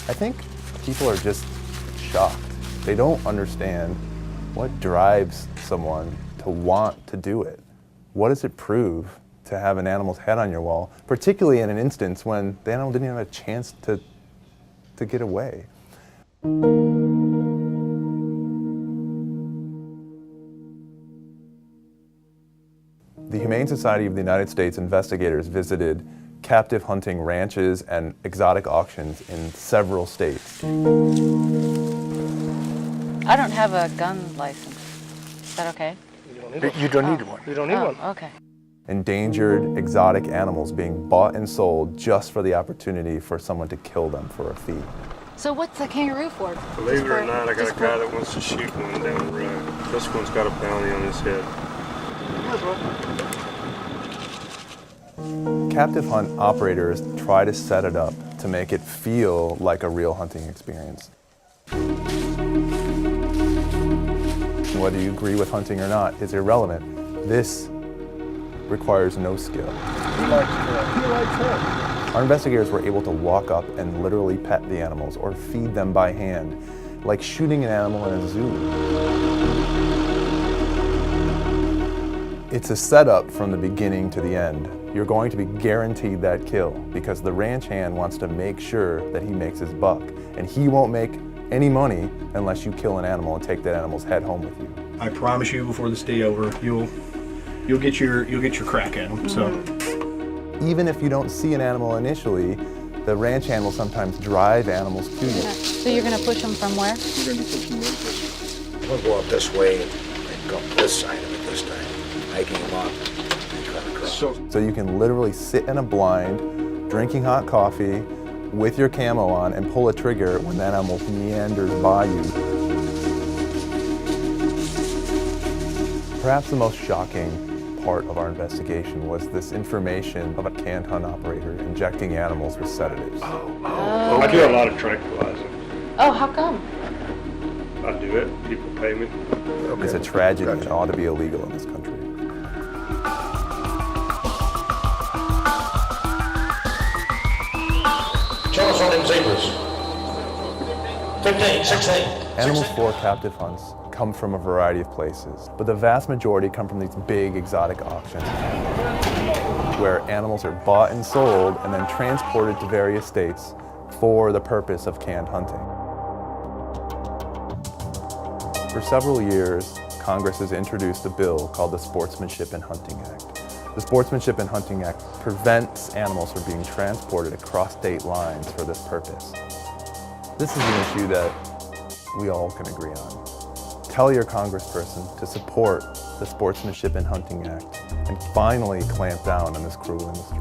I think people are just shocked. They don't understand what drives someone to want to do it. What does it prove to have an animal's head on your wall, particularly in an instance when the animal didn't even have a chance to get away? The Humane Society of the United States investigators visited captive hunting ranches and exotic auctions in several states. I don't have a gun license. Is that okay? You don't need one. You don't need one. Okay. Endangered exotic animals being bought and sold just for the opportunity for someone to kill them for a fee. So what's the kangaroo for? Believe it or not, I got a guy that wants to shoot one down the road. This one's got a bounty on his head. Captive hunt operators try to set it up to make it feel like a real hunting experience. Whether you agree with hunting or not is irrelevant. This requires no skill. He likes it. Our investigators were able to walk up and literally pet the animals or feed them by hand, like shooting an animal in a zoo. It's a setup from the beginning to the end. You're going to be guaranteed that kill because the ranch hand wants to make sure that he makes his buck, and he won't make any money unless you kill an animal and take that animal's head home with you. I promise you, before this day over, you'll get your crack at them. So, even if you don't see an animal initially, the ranch hand will sometimes drive animals to you. So you're going to push them from where? we're going to be pushing like this. I'm going to go up this way and go this side of it this time. Hiking them up and cut across. So you can literally sit in a blind, drinking hot coffee, with your camo on, and pull a trigger when that animal meanders by you. Perhaps the most shocking part of our investigation was this information of a canned hunt operator injecting animals with sedatives. I do a lot of tranquilizer. Oh, how come? I do it. People pay me. It's a tragedy and it ought to be illegal in this country. Show us on them zebras. 15, 16. Animals for captive hunts come from a variety of places, but the vast majority come from these big exotic auctions where animals are bought and sold and then transported to various states for the purpose of canned hunting. For several years, Congress has introduced a bill called the Sportsmanship and Hunting Act. The Sportsmanship and Hunting Act prevents animals from being transported across state lines for this purpose. This is an issue that we all can agree on. Tell your congressperson to support the Sportsmanship and Hunting Act and finally clamp down on this cruel industry.